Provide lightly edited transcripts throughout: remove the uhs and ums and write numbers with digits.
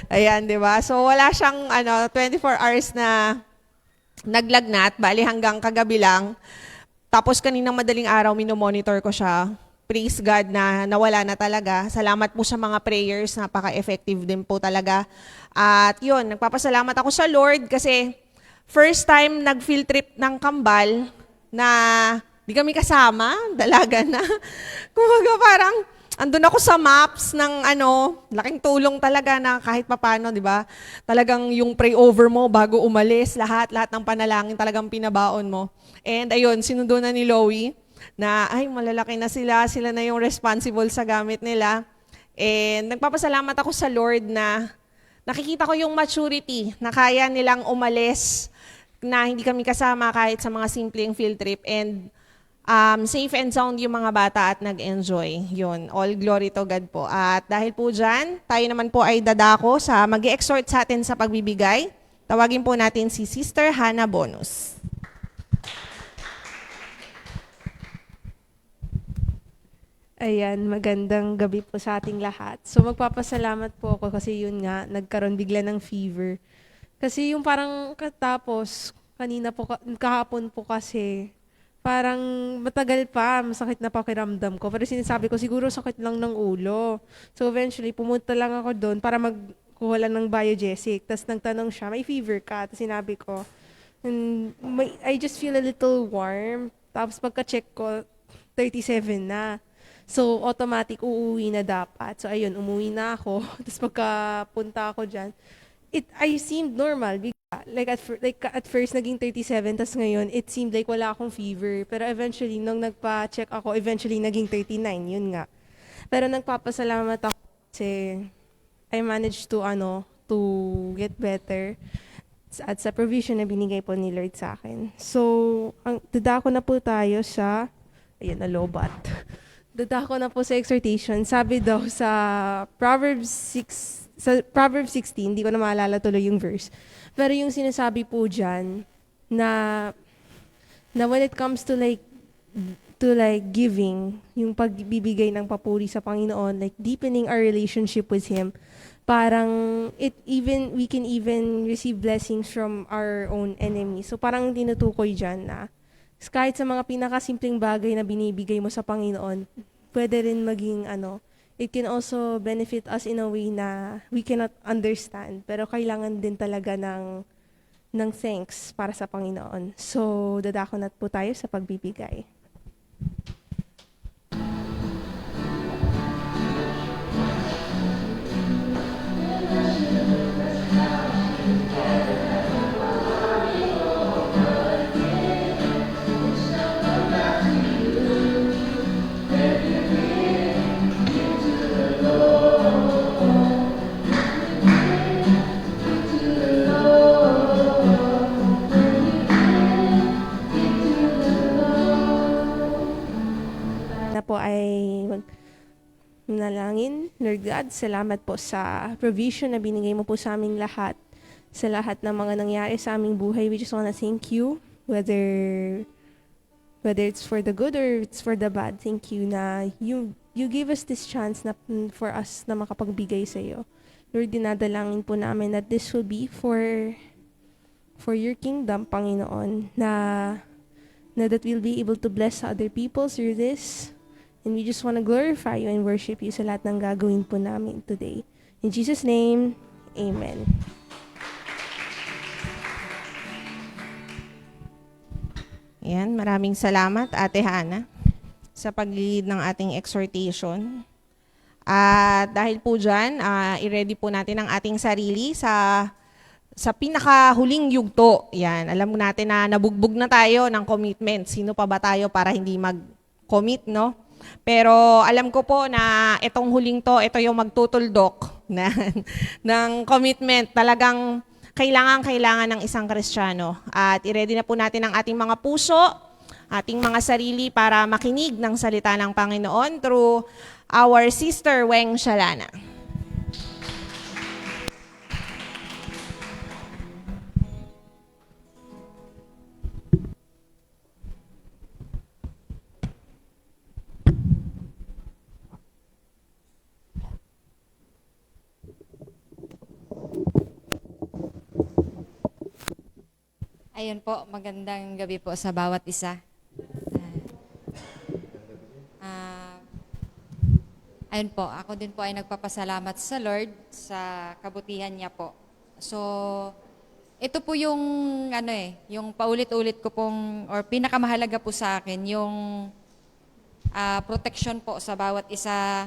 Ayan, 'di ba? So wala siyang 24 hours na naglagnat, bali hanggang kagabi lang. Tapos kaninang madaling araw minomonitor ko siya. Praise God na nawala na talaga. Salamat po sa mga prayers, napaka-effective din po talaga. At yun, nagpapasalamat ako sa Lord kasi first time nag-field trip ng Kambal na di kami kasama, dalaga na. Kumbaga parang andun ako sa maps ng laking tulong talaga na kahit papano, di ba? Talagang yung pray over mo bago umalis, lahat ng panalangin talagang pinabaon mo. And ayun, sinundo na ni Loie na ay malalaki na sila na yung responsible sa gamit nila. And nagpapasalamat ako sa Lord na nakikita ko yung maturity na kaya nilang umalis na hindi kami kasama kahit sa mga simpleng field trip. And safe and sound yung mga bata at nag-enjoy. Yun, all glory to God po. At dahil po dyan, tayo naman po ay dadako sa mag-exhort sa atin sa pagbibigay. Tawagin po natin si Sister Hannah Bonus. Ayan, magandang gabi po sa ating lahat. So magpapasalamat po ako kasi yun nga, nagkaroon bigla ng fever. Kasi yung parang katapos, kanina po, kahapon po kasi, parang matagal pa, masakit na pakiramdam ko. Pero sinasabi ko, siguro sakit lang ng ulo. So eventually, pumunta lang ako doon para magkuha lang ng biogesic. Tapos nagtanong siya, may fever ka? Tapos sinabi ko, I just feel a little warm. Tapos pagka-check ko, 37 na. So, automatic uuwi na dapat. So, ayun, umuwi na ako. Tapos pagkapunta ako dyan, I seemed normal. Like at first, naging 37, tapos ngayon, it seemed like wala akong fever. Pero eventually, nung nagpa-check ako, eventually naging 39, yun nga. Pero nagpapasalamat ako kasi I managed to get better at sa provision na binigay po ni Lord sa akin. So, dadako na po tayo sa, ayun, nalobat. Dadako na po sa exhortation. Sabi daw sa Proverbs 16, hindi ko na maalala tuloy yung verse. Pero yung sinasabi po dyan, na, na when it comes to like giving, yung pagbibigay ng papuri sa Panginoon, like deepening our relationship with Him, parang we can even receive blessings from our own enemies. So parang tinutukoy dyan na kahit sa mga pinakasimpleng bagay na binibigay mo sa Panginoon, pwede rin maging it can also benefit us in a way na we cannot understand, pero kailangan din talaga ng thanks para sa Panginoon. So, dadako na po tayo sa pagbibigay. Na po ay manalangin. Lord God, salamat po sa provision na binigay mo po sa aming lahat. Sa lahat ng mga nangyari sa aming buhay, we just wanna thank you. Whether it's for the good or it's for the bad, thank you na you gave us this chance na for us na makapagbigay sa iyo. Lord, dinadalangin po namin that this will be for your kingdom, Panginoon, na that we'll be able to bless other people through this. And we just want to glorify you and worship you sa lahat ng gagawin po namin today. In Jesus' name, Amen. Ayan, maraming salamat Ate Hannah sa pag-lead ng ating exhortation. At dahil po dyan, i-ready po natin ang ating sarili sa pinakahuling yugto. Yan, alam mo natin na nabugbog na tayo ng commitment. Sino pa ba tayo para hindi mag-commit, no? Pero alam ko po na itong huling to, ito yung magtutuldok ng commitment. Talagang kailangan ng isang Kristiyano. At i-ready na po natin ang ating mga puso, ating mga sarili para makinig ng salita ng Panginoon through our Sister Weng Shalana. Ayun po, magandang gabi po sa bawat isa. Ah, ayun po, ako din po ay nagpapasalamat sa Lord sa kabutihan niya po. So, ito po yung yung paulit-ulit ko pong or pinakamahalaga po sa akin yung protection po sa bawat isa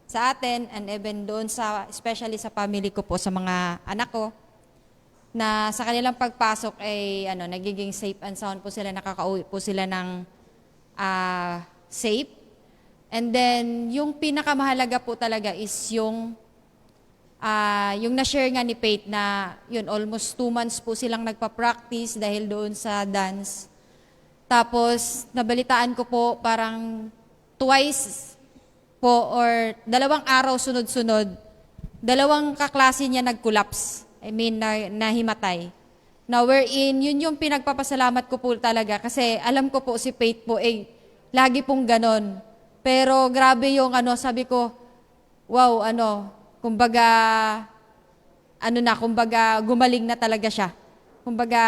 sa atin and even doon sa especially sa family ko po sa mga anak ko na sa kanilang pagpasok ay nagiging safe and sound po sila, nakakauwi po sila ng safe. And then yung pinakamahalaga po talaga is yung na-share nga ni Pate na yun almost 2 months po silang nagpa-practice dahil doon sa dance. Tapos nabalitaan ko po parang twice po or 2 araw sunod-sunod, 2 kaklase niya nag-collapse. I mean, nahimatay. Na wherein, yun yung pinagpapasalamat ko po talaga kasi alam ko po si Pate po, lagi pong ganon. Pero grabe yung sabi ko, wow, kumbaga, kumbaga gumaling na talaga siya. Kumbaga,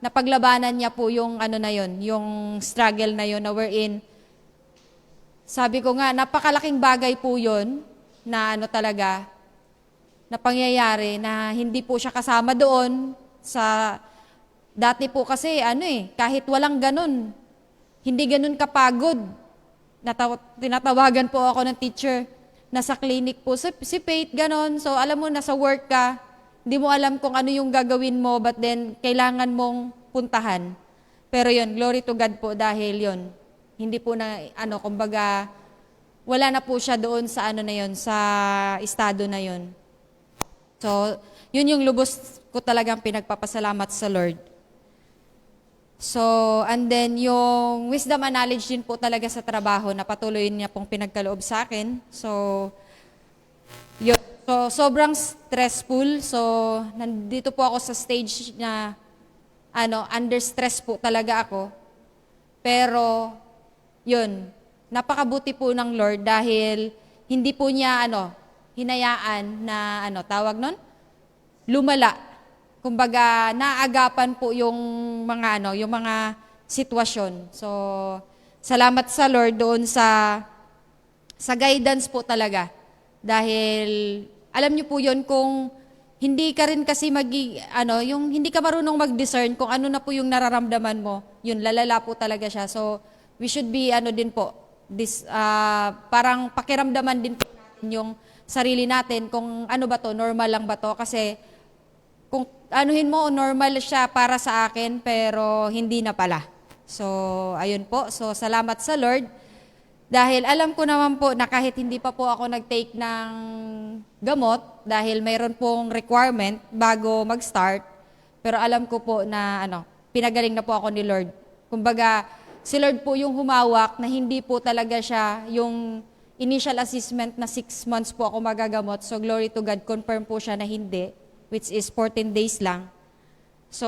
napaglabanan niya po yung na yun, yung struggle na yun na wherein, sabi ko nga, napakalaking bagay po yun na talaga, na pangyayari na hindi po siya kasama doon sa dati po kasi kahit walang ganun, hindi ganun kapagod. Tinatawagan po ako ng teacher na sa clinic po si Pate ganon. So alam mo nasa work ka, hindi mo alam kung ano yung gagawin mo but then kailangan mong puntahan. Pero yun, glory to God po dahil yun, hindi po na kumbaga wala na po siya doon sa na yun, sa estado na yun. So, yun yung lubos ko talagang pinagpapasalamat sa Lord. So, and then yung wisdom and knowledge din po talaga sa trabaho na patuloy niya pong pinagkaloob sa akin. So, yun. So, sobrang stressful. So, nandito po ako sa stage na under stress po talaga ako. Pero, yun, napakabuti po ng Lord dahil hindi po niya hinayaan na tawag nun? Lumala. Kumbaga, naagapan po yung mga yung mga sitwasyon. So, salamat sa Lord doon sa guidance po talaga. Dahil alam niyo po yun kung hindi ka rin kasi yung hindi ka marunong mag-discern kung ano na po yung nararamdaman mo, yun lalala po talaga siya. So, we should be din po parang pakiramdaman din po natin yung sarili natin kung ano ba to, normal lang ba to kasi kung anuhin mo normal siya para sa akin pero hindi na pala. So ayun po, so salamat sa Lord dahil alam ko naman po na kahit hindi pa po ako nag-take ng gamot dahil mayroon pong requirement bago mag-start pero alam ko po na pinagaling na po ako ni Lord. Kumbaga si Lord po yung humawak na hindi po talaga siya yung initial assessment na 6 months po ako magagamot. So glory to God, confirm po siya na hindi, which is 14 days lang. So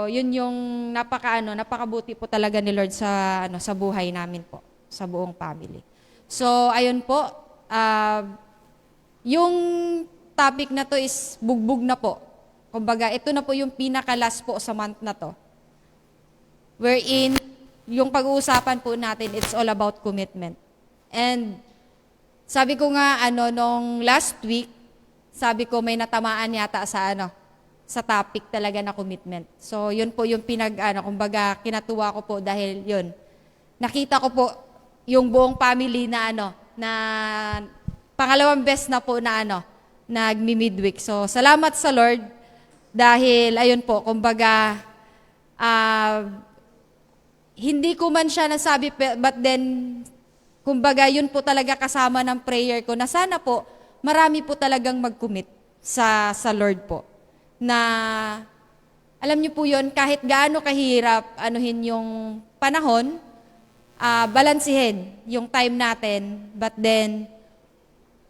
yun yung napakabuti po talaga ni Lord sa sa buhay namin po, sa buong family. So ayun po, yung topic na to is bugbog na po. Kumbaga ito na po yung pinaka-last po sa month na to. Wherein yung pag-uusapan po natin, it's all about commitment. And sabi ko nga, nung last week, sabi ko may natamaan yata sa topic talaga na commitment. So, yun po yung kumbaga, kinatuwa ko po dahil yun. Nakita ko po yung buong family na na pangalawang best na po na nagmi-midweek. So, salamat sa Lord dahil, ayun po, kumbaga, hindi ko man siya nasabi, but then, kumbaga, yun po talaga kasama ng prayer ko na sana po, marami po talagang mag-commit sa Lord po. Na, alam niyo po yun, kahit gaano kahirap, yung panahon, balansihin yung time natin, but then,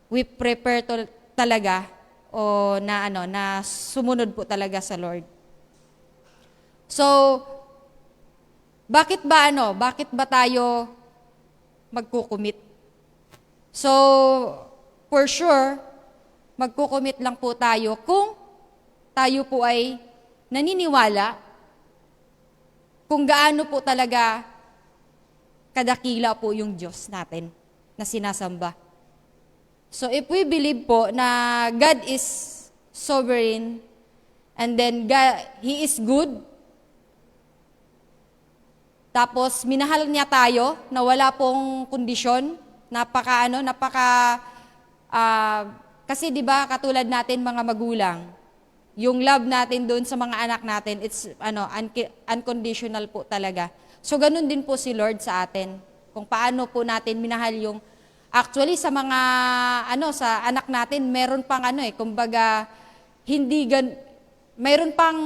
we prepare talaga, o na sumunod po talaga sa Lord. So, bakit ba tayo magkukumit? So, for sure, magkukumit lang po tayo kung tayo po ay naniniwala kung gaano po talaga kadakila po yung Diyos natin na sinasamba. So if we believe po na God is sovereign and then He is good, tapos minahal niya tayo na wala pong kondisyon, kasi 'di ba katulad natin mga magulang, yung love natin doon sa mga anak natin, it's unconditional po talaga. So ganun din po si Lord sa atin. Kung paano po natin minahal yung actually sa mga sa anak natin, meron pang kumbaga meron pang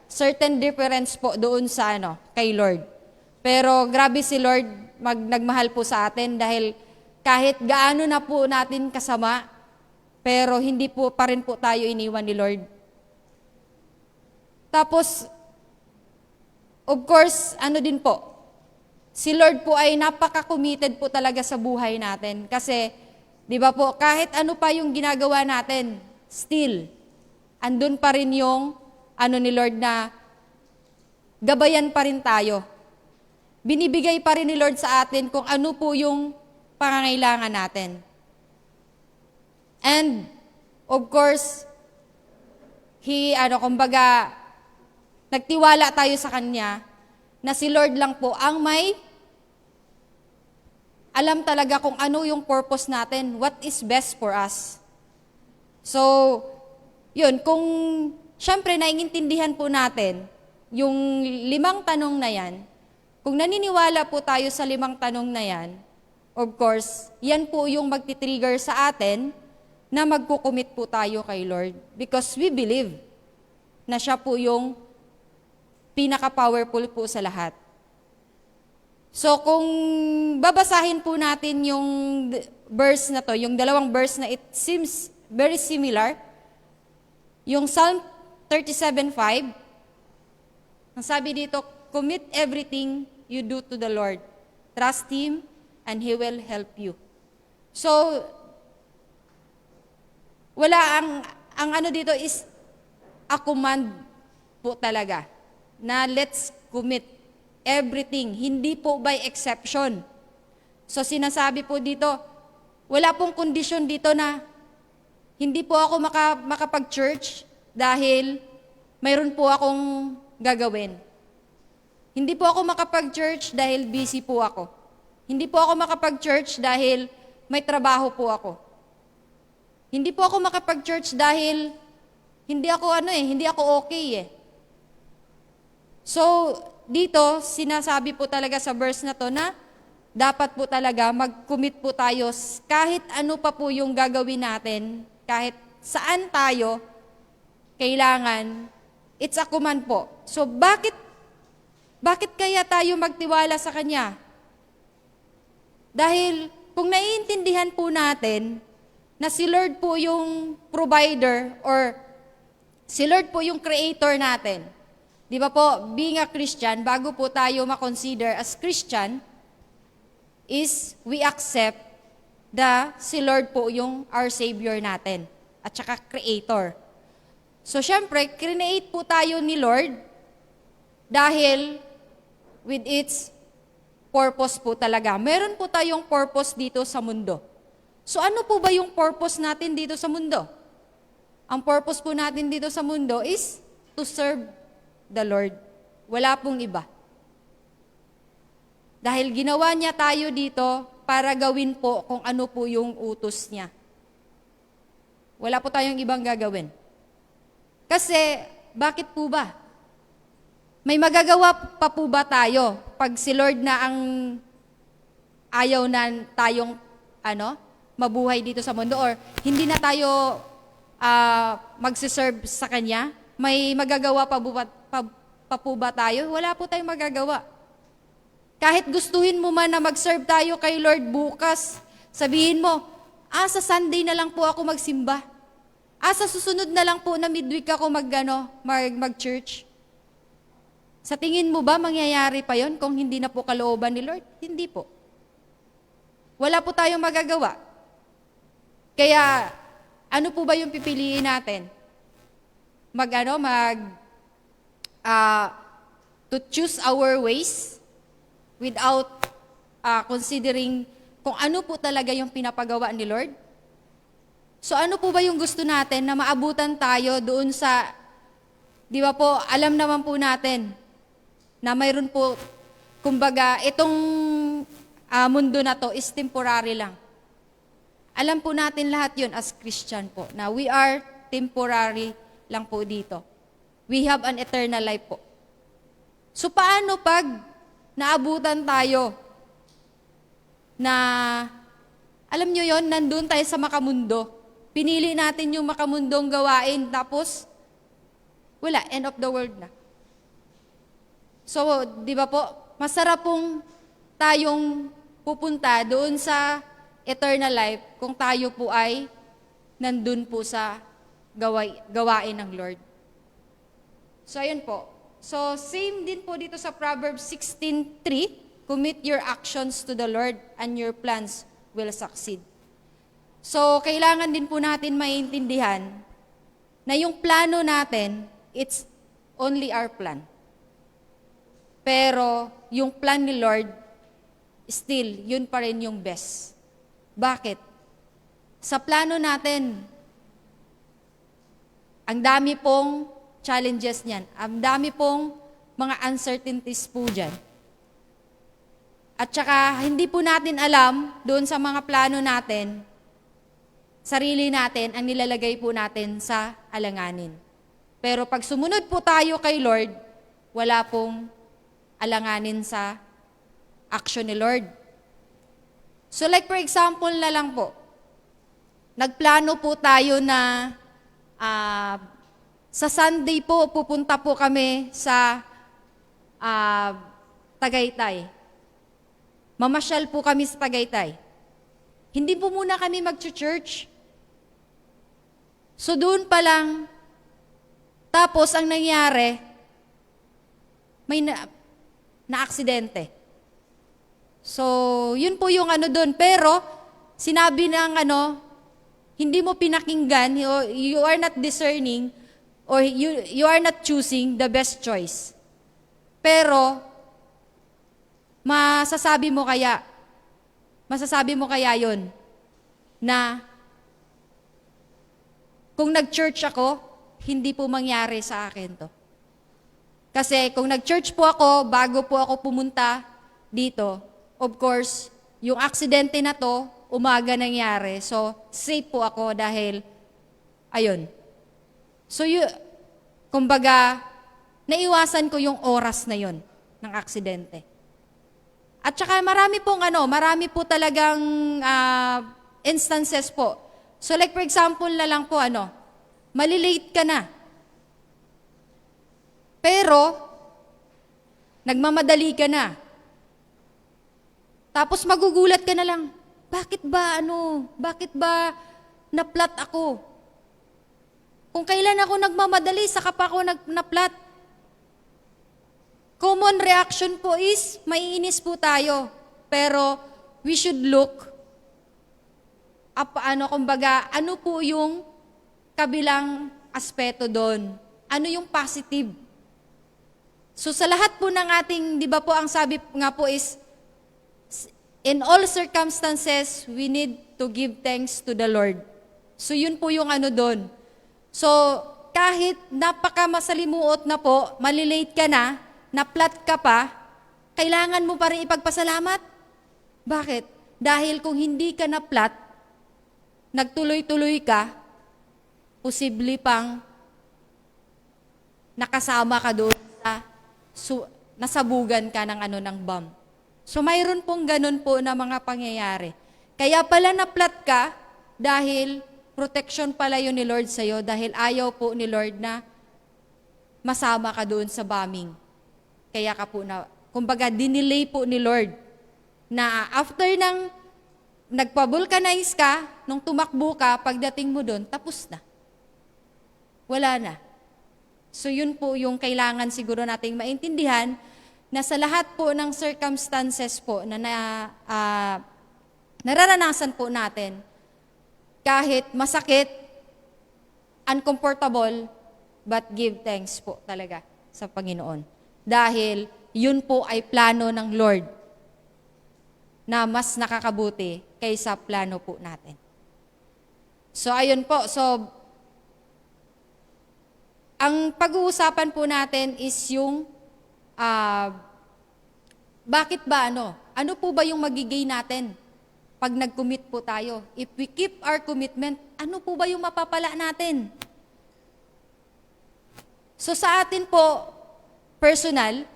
certain difference po doon sa kay Lord. Pero grabe si Lord nagmahal po sa atin dahil kahit gaano na po natin kasama, pero hindi po pa rin po tayo iniwan ni Lord. Tapos, of course, din po, si Lord po ay napaka-committed po talaga sa buhay natin. Kasi, di ba po, kahit ano pa yung ginagawa natin, still, andun pa rin yung ni Lord na gabayan pa rin tayo. Binibigay pa rin ni Lord sa atin kung ano po yung pangangailangan natin. And, of course, nagtiwala tayo sa Kanya na si Lord lang po ang may alam talaga kung ano yung purpose natin, what is best for us. So, yun, kung syempre naiintindihan po natin yung 5 tanong na yan, kung naniniwala po tayo sa 5 tanong na yan, of course, yan po yung magti-trigger sa atin na magkukumit po tayo kay Lord because we believe na siya po yung pinaka-powerful po sa lahat. So kung babasahin po natin yung verse na to, yung 2 verse na it seems very similar, yung Psalm 37:5, ang sabi dito, commit everything you do to the Lord. Trust Him and He will help you. So, ang dito is a command po talaga na let's commit everything, hindi po by exception. So sinasabi po dito, wala pong kondisyon dito na hindi po ako makapag-church dahil mayroon po akong gagawin. Hindi po ako makapag-church dahil busy po ako. Hindi po ako makapag-church dahil may trabaho po ako. Hindi po ako makapag-church dahil hindi ako okay eh. So, dito, sinasabi po talaga sa verse na to na dapat po talaga mag-commit po tayo kahit ano pa po yung gagawin natin, kahit saan tayo, kailangan, it's a command po. So, bakit kaya tayo magtiwala sa Kanya? Dahil kung naiintindihan po natin na si Lord po yung provider or si Lord po yung creator natin. Di ba po, being a Christian, bago po tayo makonsider as Christian, is we accept si Lord po yung our Savior natin at saka creator. So syempre, create po tayo ni Lord dahil with its purpose po talaga. Meron po tayong purpose dito sa mundo. So ano po ba yung purpose natin dito sa mundo? Ang purpose po natin dito sa mundo is to serve the Lord. Wala pong iba. Dahil ginawa niya tayo dito para gawin po kung ano po yung utos niya. Wala po tayong ibang gagawin. Kasi, bakit po ba? May magagawa pa po ba tayo pag si Lord na ang ayaw na tayong mabuhay dito sa mundo or hindi na tayo magsiserve sa Kanya? May magagawa pa po ba tayo? Wala po tayong magagawa. Kahit gustuhin mo man na mag-serve tayo kay Lord bukas, sabihin mo, sa Sunday na lang po ako magsimba. Sa susunod na lang po na midweek ako mag-church. Sa tingin mo ba mangyayari pa yon kung hindi na po kalooban ni Lord? Hindi po. Wala po tayong magagawa. Kaya, ano po ba yung pipiliin natin? to choose our ways without considering kung ano po talaga yung pinapagawa ni Lord? So ano po ba yung gusto natin na maabutan tayo doon sa, di ba po, alam naman po natin na mayroon po, kumbaga, itong mundo na to is temporary lang. Alam po natin lahat yun as Christian po, na we are temporary lang po dito. We have an eternal life po. So paano pag naabutan tayo na, alam nyo yon, nandun tayo sa makamundo. Pinili natin yung makamundong gawain, tapos wala, end of the world na. So, di ba po, masarap pong tayong pupunta doon sa eternal life kung tayo po ay nandun po sa gawain ng Lord. So, ayun po. So, same din po dito sa Proverbs 16:3, commit your actions to the Lord and your plans will succeed. So, kailangan din po natin maintindihan na yung plano natin, it's only our plan. Pero, yung plan ni Lord, still, yun pa rin yung best. Bakit? Sa plano natin, ang dami pong challenges niyan. Ang dami pong mga uncertainties po dyan. At saka, hindi po natin alam, doon sa mga plano natin, sarili natin ang nilalagay po natin sa alanganin. Pero pag sumunod po tayo kay Lord, wala pong alanganin sa action ni Lord. So like for example na lang po, nagplano po tayo na sa Sunday po, pupunta po kami sa Tagaytay. Mamasyal po kami sa Tagaytay. Hindi po muna kami mag-church. So doon pa lang, tapos ang nangyari, may na-aksidente. So, yun po yung doon. Pero, sinabi ng hindi mo pinakinggan, you are not discerning, or you are not choosing the best choice. Pero, masasabi mo kaya yun, na kung nag-church ako, hindi po mangyari sa akin to. Kasi kung nag-church po ako, bago po ako pumunta dito, of course, yung aksidente na to, umaga nangyari. So, safe po ako dahil, ayun. So, kumbaga, naiwasan ko yung oras na yon ng aksidente. At saka marami po talagang instances po. So like for example na lang po malilate ka na. Pero, nagmamadali ka na. Tapos magugulat ka na lang, bakit ba naplat ako? Kung kailan ako nagmamadali, saka pa ako naplat. Common reaction po is, maiinis po tayo. Pero, we should look kumbaga, ano po yung kabilang aspeto doon? Ano yung positive? So sa lahat po ng ating, di ba po ang sabi nga po is, in all circumstances, we need to give thanks to the Lord. So yun po yung doon. So kahit napakamasalimuot na po, malilate ka na, naplat ka pa, kailangan mo pa rin ipagpasalamat. Bakit? Dahil kung hindi ka naplat, nagtuloy-tuloy ka, posible pang nakasama ka doon sa nasabugan ka ng bomb. So mayroon pong ganun po na mga pangyayari. Kaya pala naplat ka dahil protection pala yun ni Lord sa'yo dahil ayaw po ni Lord na masama ka doon sa bombing. Kaya ka po kumbaga dinelay po ni Lord na after ng nagpa-vulcanize ka, nung tumakbo ka, pagdating mo doon, tapos na. Wala na. So yun po yung kailangan siguro nating maintindihan na sa lahat po ng circumstances po na nararanasan po natin, kahit masakit, uncomfortable, but give thanks po talaga sa Panginoon. Dahil yun po ay plano ng Lord na mas nakakabuti kaysa plano po natin. So ayun po, so ang pag-uusapan po natin is yung bakit ba ano po ba yung magigay natin pag nag-commit po tayo? If we keep our commitment, ano po ba yung mapapala natin? So sa atin po, personal,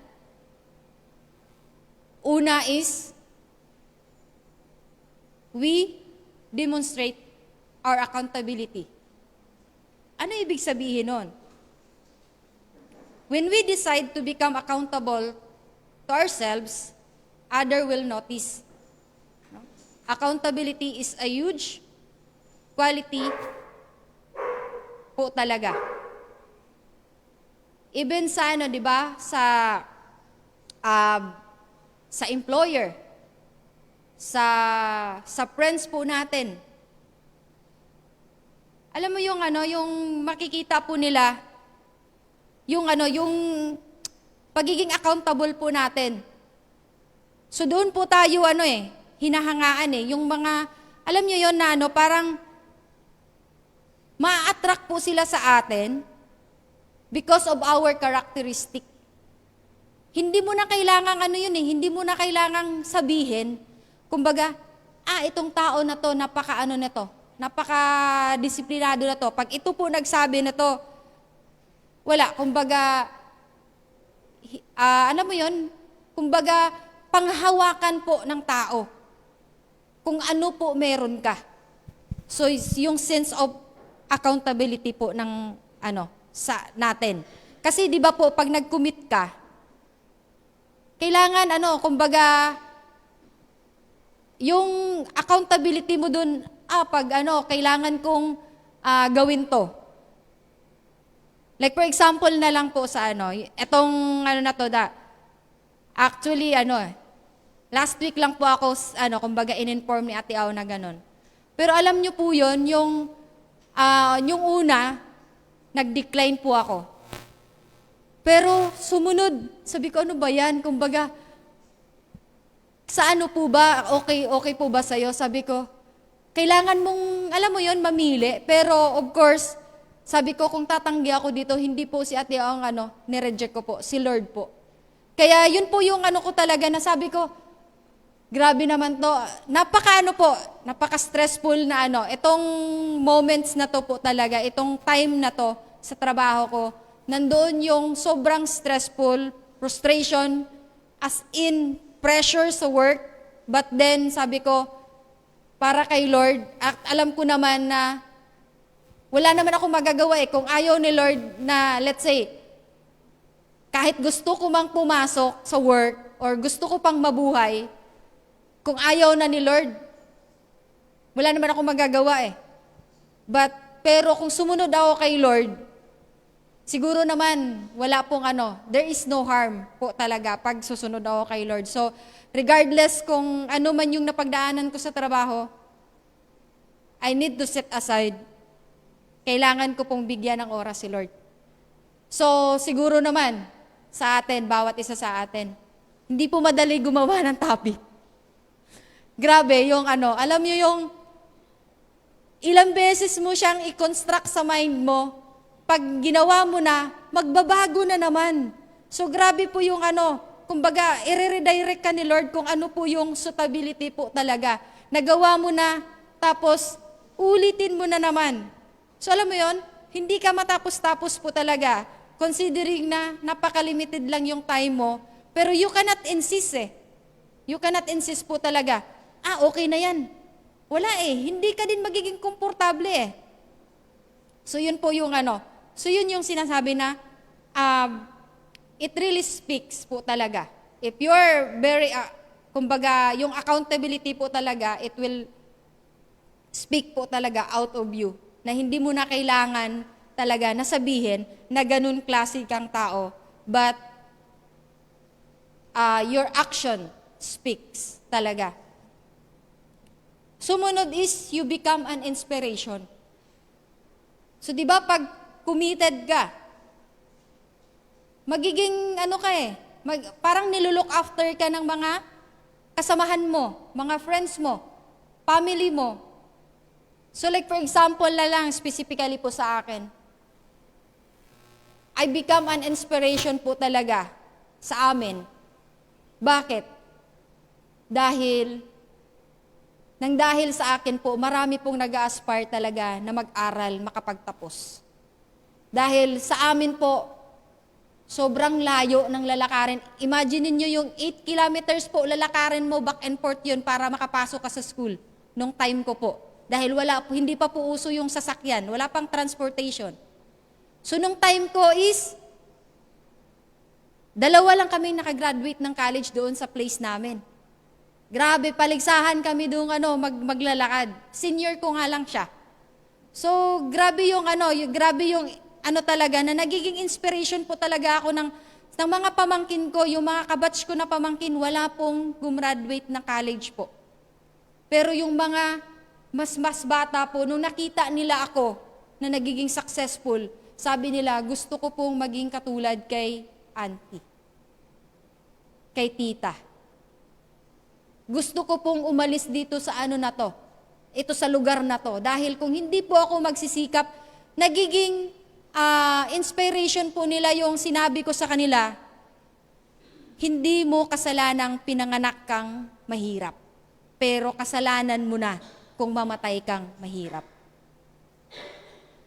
una is, we demonstrate our accountability. Ano ibig sabihin nun? When we decide to become accountable to ourselves, other will notice. No? Accountability is a huge quality po talaga. Even sa di ba, sa employer, sa friends po natin. Alam mo yung yung makikita po nila yung pagiging accountable po natin. So doon po tayo hinahangaan yung mga alam niyo yon na parang ma-attract po sila sa atin because of our characteristic. Hindi mo na kailangang hindi mo na kailangang sabihin, kumbaga, itong tao na to, napaka-disiplinado na to. Pag ito po nagsabi na to, wala, kumbaga, kumbaga, panghawakan po ng tao. Kung ano po meron ka. So, yung sense of accountability po ng, sa natin. Kasi, di ba po, pag nag-commit ka, kailangan, kumbaga, yung accountability mo dun, pag kailangan kong gawin to. Like for example na lang po sa etong actually last week lang po ako kumbaga in-inform ni Ate Au na ganun. Pero alam niyo po 'yon, yung una nag-decline po ako. Pero sumunod, sabi ko ano ba 'yan? Kumbaga sa po ba? Okay po ba sa'yo? Sabi ko, kailangan mong, alam mo 'yon, mamili. Pero of course, sabi ko, kung tatanggi ako dito, hindi po si Ate ang nireject ko po, si Lord po. Kaya yun po yung ko talaga na sabi ko, grabe naman to. Napaka-stressful na itong moments na to po talaga, itong time na to sa trabaho ko, nandoon yung sobrang stressful, frustration, as in pressure sa work, but then sabi ko, para kay Lord, at alam ko naman na wala naman ako magagawa kung ayaw ni Lord na, let's say, kahit gusto ko mang pumasok sa work or gusto ko pang mabuhay, kung ayaw na ni Lord, wala naman ako magagawa pero kung sumunod ako kay Lord, siguro naman, wala pong there is no harm po talaga pag susunod ako kay Lord. So, regardless kung ano man yung napagdaanan ko sa trabaho, I need to set aside. Kailangan ko pong bigyan ng oras si Lord. So, siguro naman, sa atin, bawat isa sa atin, hindi po madali gumawa ng topic. Grabe, yung alam nyo yung ilang beses mo siyang i-construct sa mind mo, pag ginawa mo na, magbabago na naman. So, grabe po yung kumbaga, i-redirect ka ni Lord kung ano po yung suitability po talaga. Nagawa mo na, tapos, ulitin mo na naman. So alam mo yon, hindi ka matapos-tapos po talaga, considering na napaka-limited lang yung time mo, pero you cannot insist You cannot insist po talaga, okay na yan. Wala hindi ka din magiging komportable So yun po yung so yun yung sinasabi na, it really speaks po talaga. If you're very, kumbaga, yung accountability po talaga, it will speak po talaga out of you. Na hindi mo na kailangan talaga nasabihin na ganun klase kang tao, but your action speaks talaga. Sumunod is, you become an inspiration. So, di ba, pag committed ka, magiging ano ka eh, parang nilulook after ka ng mga kasamahan mo, mga friends mo, family mo. So like for example na lang, specifically po sa akin, I become an inspiration po talaga sa amin. Bakit? Dahil sa akin po, marami pong nag-a-aspire talaga na mag-aral, makapagtapos. Dahil sa amin po, sobrang layo ng lalakarin. Imagine niyo yung 8 kilometers po, lalakarin mo back and forth yun para makapasok ka sa school. Nung time ko po. Dahil hindi pa po uso yung sasakyan, wala pang transportation. So nung time ko is, 2 lang kami nakagraduate ng college doon sa place namin. Grabe, paligsahan kami doon maglalakad. Senior ko nga lang siya. So grabe yung talaga na nagiging inspiration po talaga ako ng mga pamangkin ko, yung mga kabatch ko na pamangkin, wala pong gumraduate ng college po. Pero yung mga mas bata po, nung nakita nila ako na nagiging successful, sabi nila, gusto ko pong maging katulad kay auntie, kay tita. Gusto ko pong umalis dito sa ito sa lugar na to. Dahil kung hindi po ako magsisikap, nagiging inspiration po nila yung sinabi ko sa kanila, hindi mo kasalanang pinanganak kang mahirap. Pero kasalanan mo na kung mamatay kang mahirap.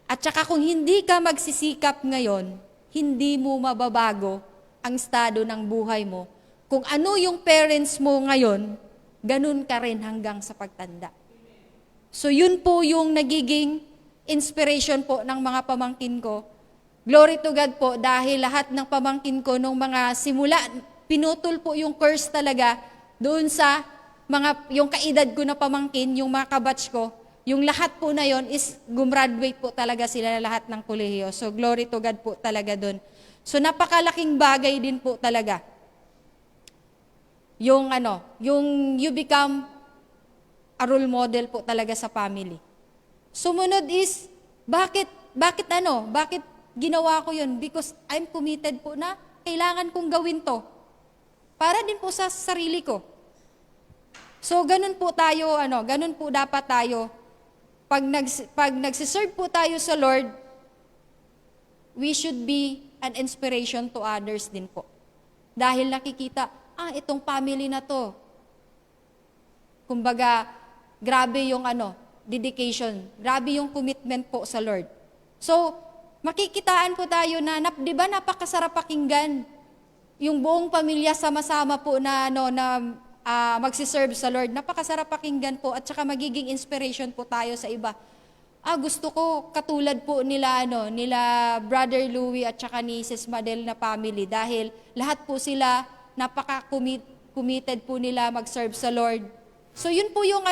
At saka kung hindi ka magsisikap ngayon, hindi mo mababago ang estado ng buhay mo. Kung ano yung parents mo ngayon, ganun ka rin hanggang sa pagtanda. So yun po yung nagiging inspiration po ng mga pamangkin ko. Glory to God po dahil lahat ng pamangkin ko nung mga simula, pinutol po yung curse talaga doon sa yung kaedad ko na pamangkin, yung mga kabatch ko, yung lahat po na yon is gumraduate po talaga sila lahat ng kolehiyo. So glory to God po talaga doon. So napakalaking bagay din po talaga. Yung you become a role model po talaga sa family. Sumunod is, bakit ginawa ko yun? Because I'm committed po na kailangan kong gawin to. Para din po sa sarili ko. So, ganun po dapat tayo. Pag nagsiserve po tayo sa Lord, we should be an inspiration to others din po. Dahil nakikita, itong family na to. Kumbaga, grabe yung dedication, grabe yung commitment po sa Lord. So, makikitaan po tayo na, di ba napakasarap pakinggan yung buong pamilya sama-sama po na magsiserve sa Lord. Napakasarap pakinggan po at saka magiging inspiration po tayo sa iba. Gusto ko katulad po nila Brother Louie at saka ni Sis Madel na family dahil lahat po sila napaka-committed po nila mag-serve sa Lord. So yun po yung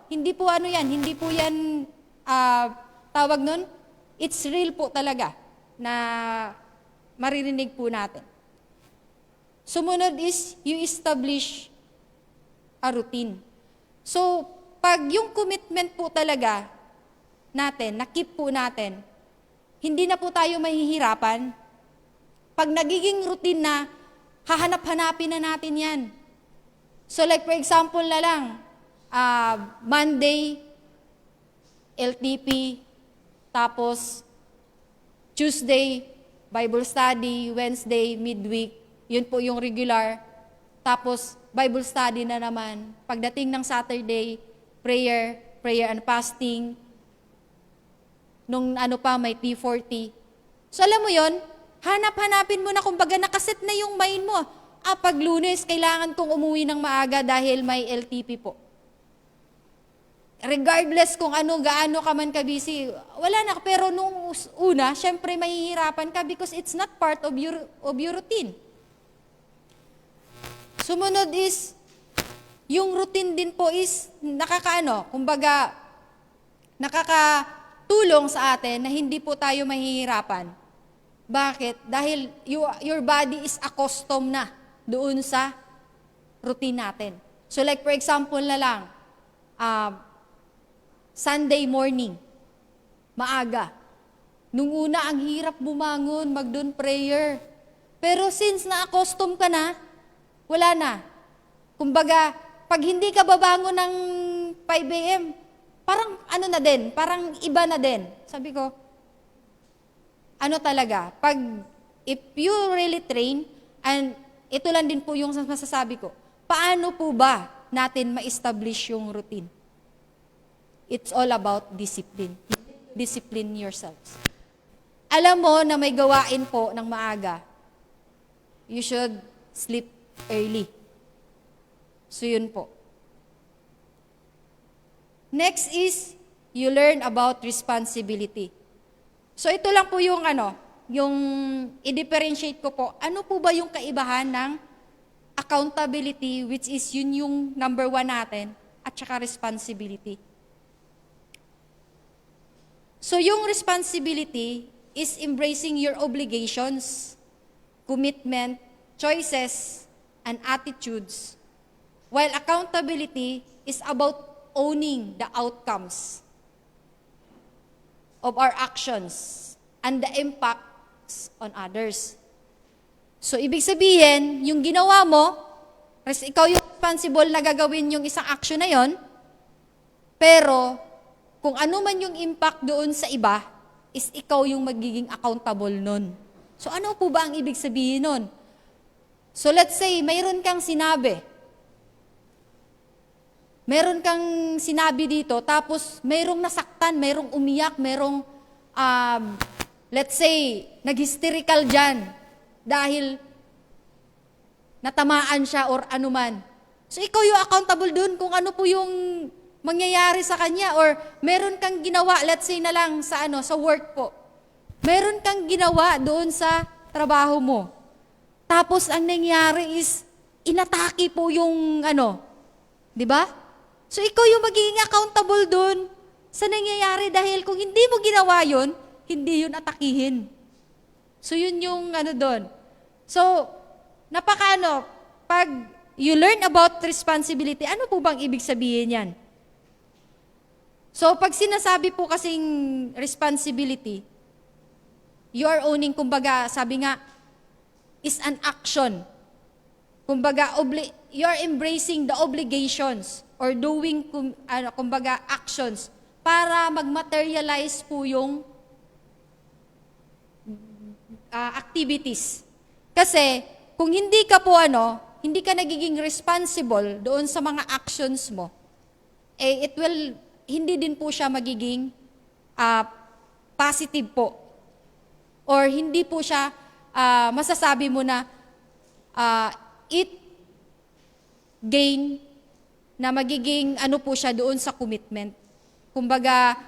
hindi po yan tawag nun, it's real po talaga na maririnig po natin. Sumunod is you establish a routine. So, pag yung commitment po talaga natin, na-keep po natin, hindi na po tayo mahihirapan. Pag nagiging routine na, hahanap-hanapin na natin yan. So like for example na lang, Monday, LTP, tapos Tuesday, Bible study, Wednesday, midweek, yun po yung regular. Tapos Bible study na naman. Pagdating ng Saturday, prayer and fasting. Nung may T40. So alam mo yon, hanap-hanapin mo na kumbaga nakaset na yung mind mo. Pag Lunes, kailangan kong umuwi ng maaga dahil may LTP po. Regardless kung gaano ka man ka-busy, wala na. Pero nung una, syempre mahihirapan ka because it's not part of your routine. Sumunod is, yung routine din po is nakakatulong sa atin na hindi po tayo mahihirapan. Bakit? Dahil your body is accustomed na doon sa routine natin. So like for example na lang, Sunday morning, maaga. Nung una, ang hirap bumangon, mag-doon prayer. Pero since na-accustom ka na, wala na. Kumbaga, pag hindi ka babangon ng 5 a.m., parang ano na din, parang iba na din. Sabi ko, ano talaga, if you really train, and ito lang din po yung masasabi ko, paano po ba natin ma-establish yung routine? It's all about discipline. Discipline yourselves. Alam mo na may gawain po ng maaga, you should sleep early. So yun po. Next is, you learn about responsibility. So ito lang po yung yung i-differentiate ko po. Ano po ba yung kaibahan ng accountability, which is yun yung number 1 natin, at saka responsibility. So yung responsibility is embracing your obligations, commitment, choices, and attitudes, while accountability is about owning the outcomes of our actions and the impacts on others. So, ibig sabihin, yung ginawa mo, ikaw yung responsible na gagawin yung isang action na yon, pero kung ano man yung impact doon sa iba, is ikaw yung magiging accountable nun. So, ano po ba ang ibig sabihin nun? So, let's say, mayroon kang sinabi. Meron kang sinabi dito, tapos mayroong nasaktan, mayroong umiyak, mayroong, let's say, nag-hysterical dyan dahil natamaan siya or anuman. So, ikaw yung accountable dun kung ano po yung mangyayari sa kanya, or meron kang ginawa, let's say na lang sa work po. Meron kang ginawa doon sa trabaho mo. Tapos, ang nangyari is, inatake po yung di ba? So, ikaw yung magiging accountable dun sa nangyayari dahil kung hindi mo ginawa yun, hindi yun atakihin. So, yun yung doon. So, pag you learn about responsibility, ano po bang ibig sabihin yan? So, pag sinasabi po kasing responsibility, you are owning, kumbaga, sabi nga, is an action. Kumbaga, you are embracing the obligations or doing, kumbaga, actions para mag-materialize po yung activities. Kasi, kung hindi ka po hindi ka nagiging responsible doon sa mga actions mo, hindi din po siya magiging positive po. Or hindi po siya masasabi mo na it gain na magiging po siya doon sa commitment. Kumbaga,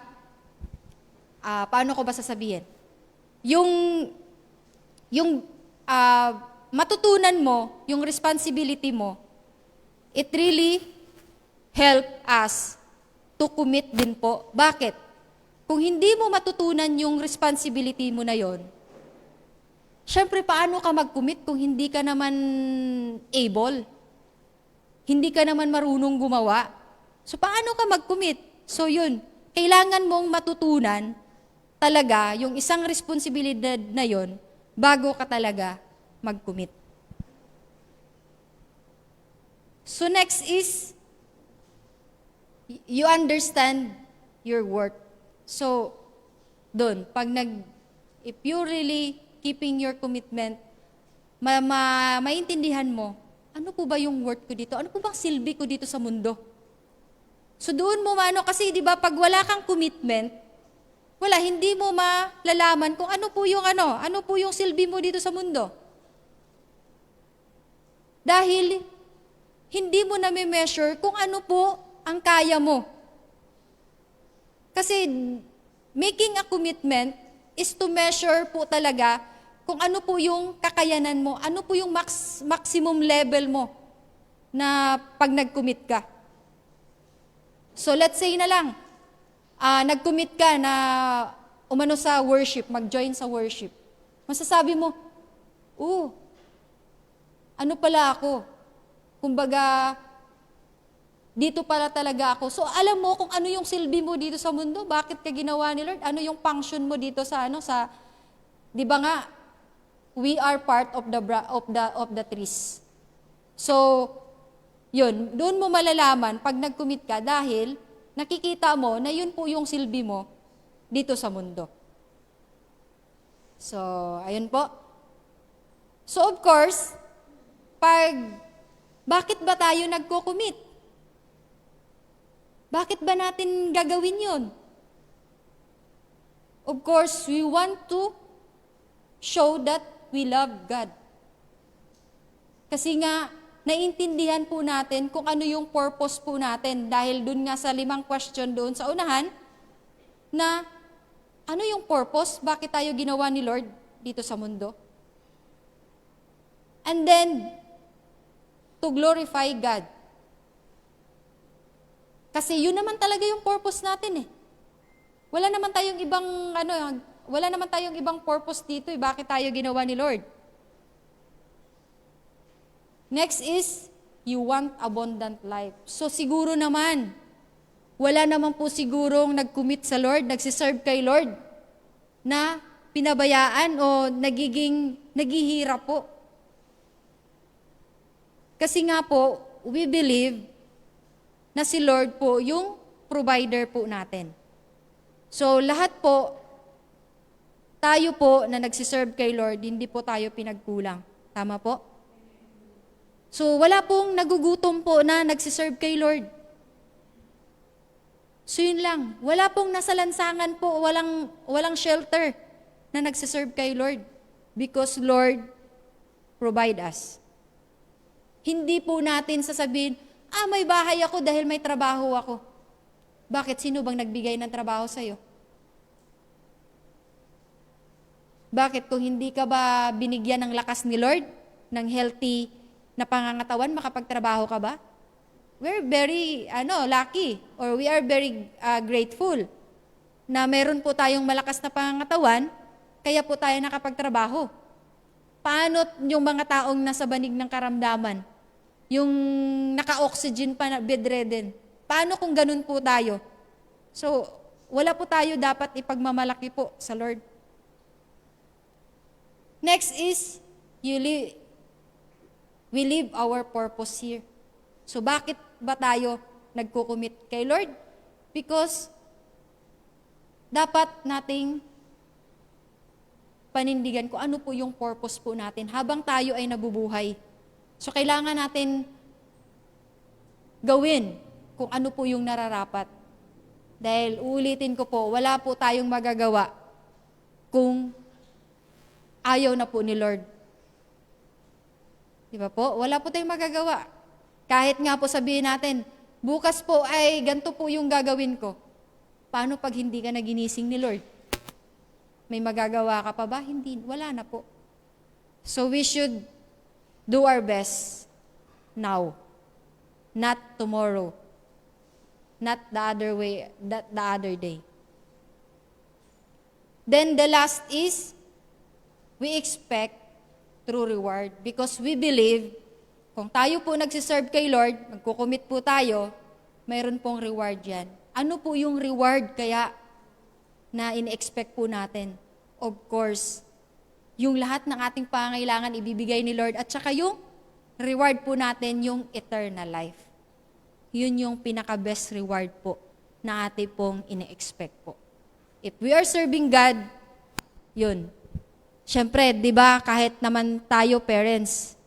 paano ko ba sasabihin? Yung matutunan mo, yung responsibility mo, it really help us to commit din po. Bakit? Kung hindi mo matutunan yung responsibility mo na yon, syempre paano ka mag-commit kung hindi ka naman able? Hindi ka naman marunong gumawa. So, paano ka mag-commit? So, yun. Kailangan mong matutunan talaga yung isang responsibilidad na yon bago ka talaga mag-commit. So, next is, you understand your worth. So, doon, if you really keeping your commitment, maintindihan mo, ano po ba yung worth ko dito? Ano po bang silbi ko dito sa mundo? So doon mo kasi di ba pag wala kang commitment, hindi mo malalaman kung ano po yung silbi mo dito sa mundo. Dahil hindi mo na measure kung ano po ang kaya mo. Kasi making a commitment is to measure po talaga kung ano po yung kakayanan mo, ano po yung maximum level mo na pag nag-commit ka. So let's say na lang, nag-commit ka na umano sa worship, mag-join sa worship. Masasabi mo, ano pala ako? Kumbaga, dito pala talaga ako. So alam mo kung ano yung silbi mo dito sa mundo, bakit ka ginawa ni Lord, ano yung function mo dito sa di ba nga, we are part of the trees. So, yun, doon mo malalaman pag nag-commit ka dahil nakikita mo na yun po yung silbi mo dito sa mundo. So, ayun po. So, of course, bakit ba tayo nagko-commit? Bakit ba natin gagawin yun? Of course, we want to show that we love God. Kasi nga, naiintindihan po natin kung ano yung purpose po natin dahil dun nga sa 5 question doon sa unahan na ano yung purpose? Bakit tayo ginawa ni Lord dito sa mundo? And then, to glorify God. Kasi yun naman talaga yung purpose natin eh. Wala naman tayong ibang purpose dito eh. Bakit tayo ginawa ni Lord? Next is, you want abundant life. So siguro naman, wala naman po sigurong nag-commit sa Lord, nagsiserve kay Lord, na pinabayaan o naghihirap po. Kasi nga po, we believe na si Lord po yung provider po natin. So lahat po, tayo po na nagsiserve kay Lord, hindi po tayo pinagkulang. Tama po? So wala pong nagugutom po na nagsiserve kay Lord. So yun lang. Wala pong nasa lansangan po, walang shelter na nagsiserve kay Lord. Because Lord provide us. Hindi po natin sasabihin, may bahay ako dahil may trabaho ako. Bakit? Sino bang nagbigay ng trabaho sa'yo? Bakit? Kung hindi ka ba binigyan ng lakas ni Lord, ng healthy na pangangatawan, makapagtrabaho ka ba? We're very lucky or we are very grateful na meron po tayong malakas na pangangatawan, kaya po tayo nakapagtrabaho. Paano yung mga taong nasa banig ng karamdaman? Yung naka-oxygen pa na bedridden? Paano kung ganun po tayo? So, wala po tayo dapat ipagmamalaki po sa Lord. Next is, we live our purpose here. So, bakit ba tayo nagkukumit kay Lord? Because, dapat nating panindigan kung ano po yung purpose po natin habang tayo ay nabubuhay. So, kailangan natin gawin kung ano po yung nararapat. Dahil, uulitin ko po, wala po tayong magagawa kung ayaw na po ni Lord. Di ba po? Wala po tayong magagawa. Kahit nga po sabihin natin, bukas po ay ganito po yung gagawin ko. Paano pag hindi ka na ginising ni Lord? May magagawa ka pa ba? Hindi. Wala na po. So we should do our best now. Not tomorrow. Not the other way, the other day. Then the last is, we expect true reward because we believe kung tayo po nagsiserve kay Lord, magkukumit po tayo, mayroon pong reward yan. Ano po yung reward kaya na in-expect po natin? Of course, yung lahat ng ating pangangailangan ibibigay ni Lord at saka yung reward po natin yung eternal life. Yun yung pinaka-best reward po na ating pong in-expect po. If we are serving God, yun. Siyempre, di ba, kahit naman tayo parents,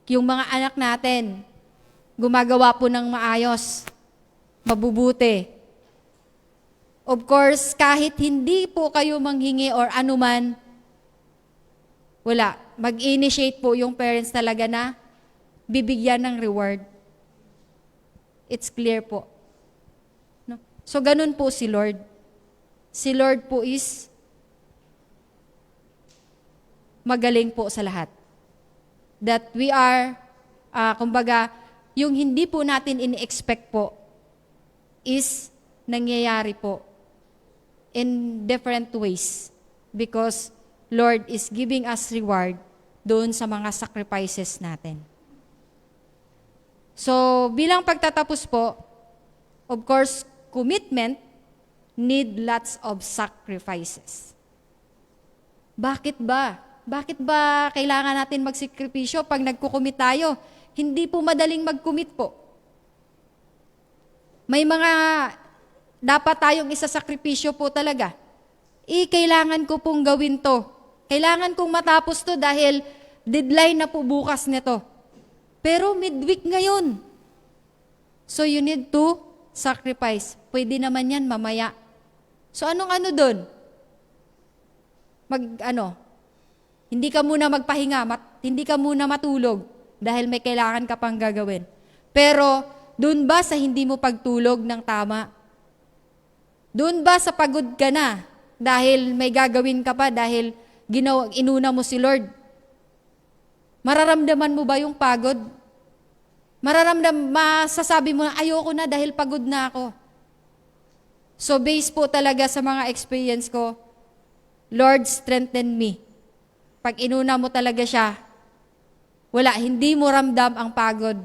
yung mga anak natin, gumagawa po ng maayos, mabubuti. Of course, kahit hindi po kayo manghingi or anuman, wala. Mag-initiate po yung parents talaga na bibigyan ng reward. It's clear po. No? So, ganun po si Lord. Si Lord po is magaling po sa lahat. That we are, kumbaga, yung hindi po natin in-expect po is nangyayari po in different ways because Lord is giving us reward doon sa mga sacrifices natin. So, bilang pagtatapos po, of course, commitment need lots of sacrifices. Bakit ba? Bakit ba kailangan natin magsakripisyo pag nagkukumit tayo? Hindi po madaling magkumit po. May mga dapat tayong isasakripisyo po talaga. Kailangan ko pong gawin to. Kailangan kong matapos to dahil deadline na po bukas nito. Pero midweek ngayon. So you need to sacrifice. Pwede naman yan mamaya. So anong doon? Hindi ka muna magpahinga, hindi ka muna matulog dahil may kailangan ka pang gagawin. Pero doon ba sa hindi mo pagtulog ng tama? Doon ba sa pagod ka na dahil may gagawin ka pa dahil inuna mo si Lord? Mararamdaman mo ba yung pagod? Masasabi mo na ayoko na dahil pagod na ako. So based po talaga sa mga experience ko, Lord, strengthen me. Pag inuna mo talaga siya, hindi mo ramdam ang pagod.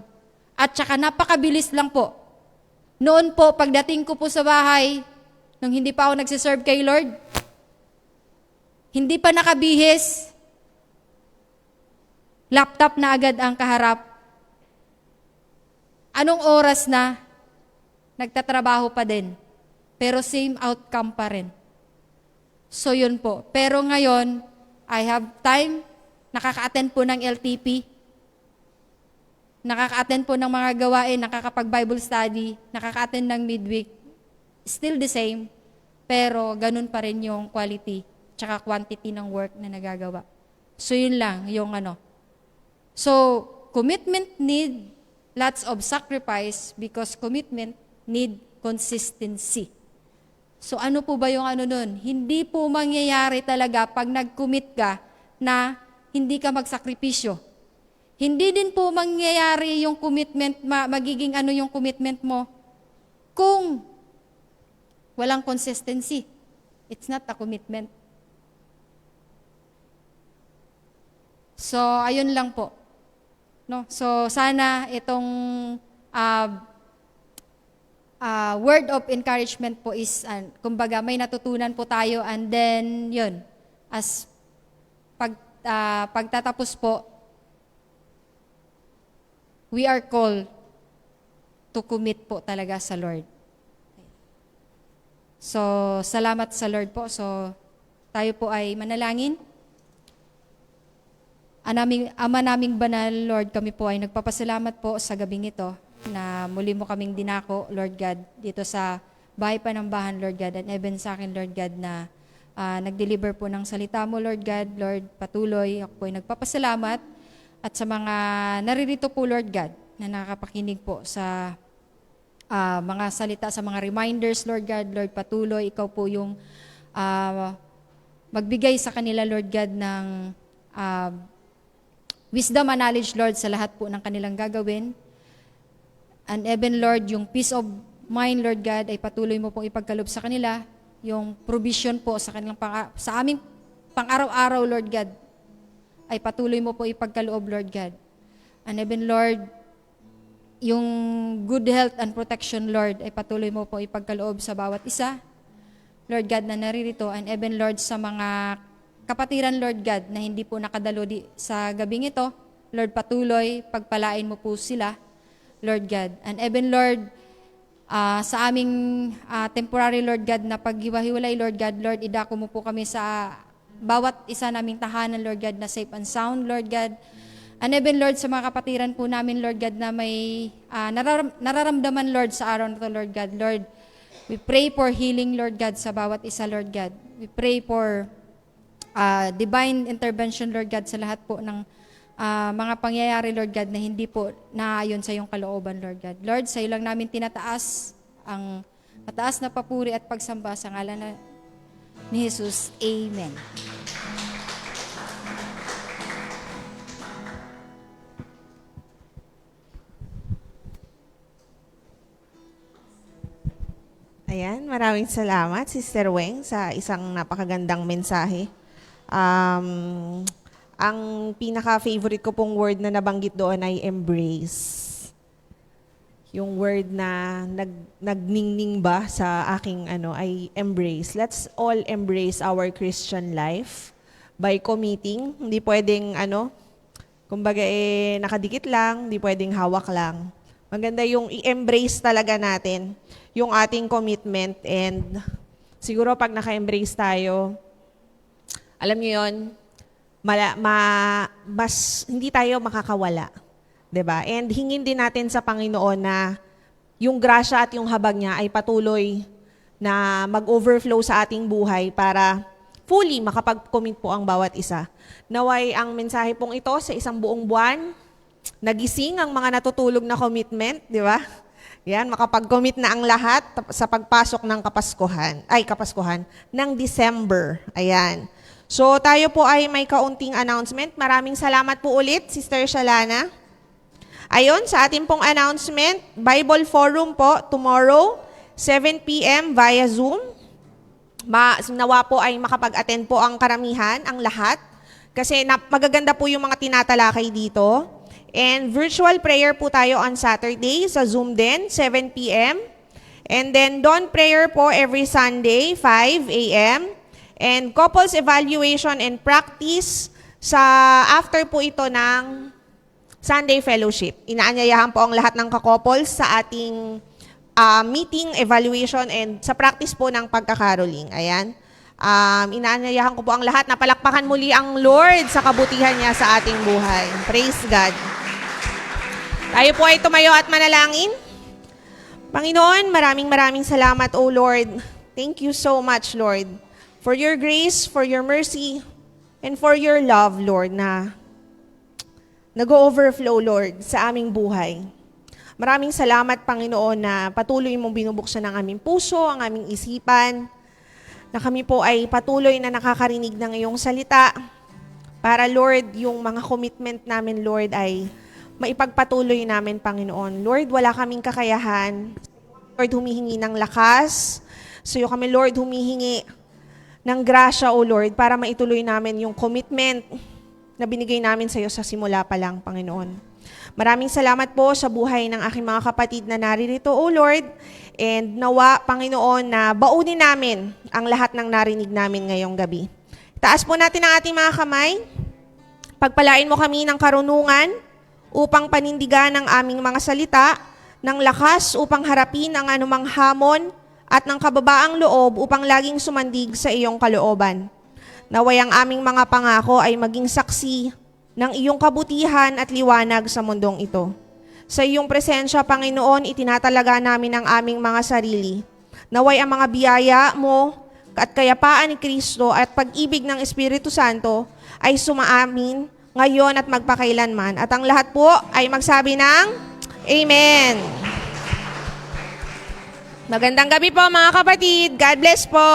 At saka napakabilis lang po. Noon po, pagdating ko po sa bahay, nung hindi pa ako nagsiserve kay Lord, hindi pa nakabihis, laptop na agad ang kaharap. Anong oras na, nagtatrabaho pa din. Pero same outcome pa rin. So yun po. Pero ngayon, I have time, nakaka-attend po ng LTP, nakaka-attend po ng mga gawain, nakakapag-Bible study, nakaka-attend ng midweek. Still the same, pero ganun pa rin yung quality tsaka quantity ng work na nagagawa. So yun lang, yung So, commitment need lots of sacrifice because commitment need consistency. So ano po ba yung nun? Hindi po mangyayari talaga pag nag-commit ka na hindi ka magsakripisyo. Hindi din po mangyayari yung commitment, magiging yung commitment mo kung walang consistency. It's not a commitment. So, ayun lang po. No? So, sana itong word of encouragement po is, kumbaga, may natutunan po tayo and then, yun, as pagtatapos po, we are called to commit po talaga sa Lord. So, salamat sa Lord po. So, tayo po ay manalangin. Ama naming banal, Lord, kami po ay nagpapasalamat po sa gabing ito na muli mo kaming dinako, Lord God, dito sa bahay Panambahan, Lord God, and even sa akin, Lord God, na nag-deliver po ng salita mo, Lord God. Lord, patuloy, ako po ay nagpapasalamat at sa mga naririto po, Lord God, na nakakapakinig po sa mga salita, sa mga reminders, Lord God. Lord, patuloy, ikaw po yung magbigay sa kanila, Lord God, ng wisdom and knowledge, Lord, sa lahat po ng kanilang gagawin. And even, Lord, yung peace of mind, Lord God, ay patuloy mo pong ipagkalob sa kanila. Yung provision po sa kanilang sa aming pang-araw-araw, Lord God, ay patuloy mo po ipagkaloob, Lord God. And even, Lord, yung good health and protection, Lord, ay patuloy mo po ipagkaloob sa bawat isa, Lord God, na naririto. And even, Lord, sa mga kapatiran, Lord God, na hindi po nakadalo sa gabing ito, Lord, patuloy, pagpalain mo po sila, Lord God. And even, Lord, sa aming temporary, Lord God, na paghiwa-hiwalay, Lord God, Lord, idako mo po kami sa bawat isa naming tahanan, Lord God, na safe and sound, Lord God. And even, Lord, sa mga kapatiran po namin, Lord God, na may nararamdaman, Lord, sa araw na to, Lord God. Lord, we pray for healing, Lord God, sa bawat isa, Lord God. We pray for divine intervention, Lord God, sa lahat po ng mga pangyayari, Lord God, na hindi po naayon sa iyong kalooban, Lord God. Lord, sa iyo lang namin tinataas ang mataas na papuri at pagsamba sa ngalan ni Jesus. Amen. Ayan, maraming salamat, Sister Weng, sa isang napakagandang mensahe. Ang pinaka-favorite ko pong word na nabanggit doon ay embrace. Yung word na nagningning ba sa aking ay embrace. Let's all embrace our Christian life. by committing. Hindi pwedeng kumbaga nakadikit lang, hindi pwedeng hawak lang. Maganda yung i-embrace talaga natin yung ating commitment, and siguro pag naka-embrace tayo, alam niyo yon, mas hindi tayo makakawala. 'Di ba? And hingin din natin sa Panginoon na yung grasya at yung habag niya ay patuloy na mag-overflow sa ating buhay para fully makapag-commit po ang bawat isa. Naway ang mensahe pong ito sa isang buong buwan, nagising ang mga natutulog na commitment, di ba? Yan, makapag-commit na ang lahat sa pagpasok ng Kapaskuhan ng December. Ayan. So tayo po ay may kaunting announcement. Maraming salamat po ulit, Sister Shalana. Ayon, sa ating pong announcement, Bible Forum po tomorrow, 7 p.m. via Zoom. Nawa po ay makapag-attend po ang karamihan, ang lahat. Kasi magaganda po yung mga tinatalakay dito. And virtual prayer po tayo on Saturday sa Zoom din, 7 p.m. And then dawn prayer po every Sunday, 5 a.m. And couples evaluation and practice sa after po ito ng Sunday Fellowship. Inaanyayahan po ang lahat ng ka-couples sa ating meeting, evaluation, and sa practice po ng pagkakaroling. Ayan. Inaanyayahan ko po ang lahat na palakpakan muli ang Lord sa kabutihan niya sa ating buhay. Praise God. Tayo po ay tumayo at manalangin. Panginoon, maraming salamat, O Lord. Thank you so much, Lord, for your grace, for your mercy, and for your love, Lord, na nag-overflow, Lord, sa aming buhay. Maraming salamat, Panginoon, na patuloy mong binubuksan ang aming puso, ang aming isipan, na kami po ay patuloy na nakakarinig ng iyong salita para, Lord, yung mga commitment namin, Lord, ay maipagpatuloy namin, Panginoon. Lord, wala kaming kakayahan. Lord, humihingi ng lakas. So kami, Lord, humihingi ng grasya, O Lord, para maituloy namin yung commitment na binigay namin sa iyo sa simula pa lang, Panginoon. Maraming salamat po sa buhay ng aking mga kapatid na naririto, O Lord. And nawa, Panginoon, na baunin namin ang lahat ng narinig namin ngayong gabi. Taas po natin ang ating mga kamay. Pagpalain mo kami ng karunungan upang panindigan ang aming mga salita, ng lakas upang harapin ang anumang hamon, at ng kababaang loob upang laging sumandig sa iyong kalooban. Naway ang aming mga pangako ay maging saksi ng iyong kabutihan at liwanag sa mundong ito. Sa iyong presensya, Panginoon, itinatalaga namin ang aming mga sarili. Naway ang mga biyaya mo at kayapaan ni Kristo at pag-ibig ng Espiritu Santo ay sumaamin ngayon at magpakailanman. At ang lahat po ay magsabi ng Amen. Magandang gabi po, mga kapatid. God bless po.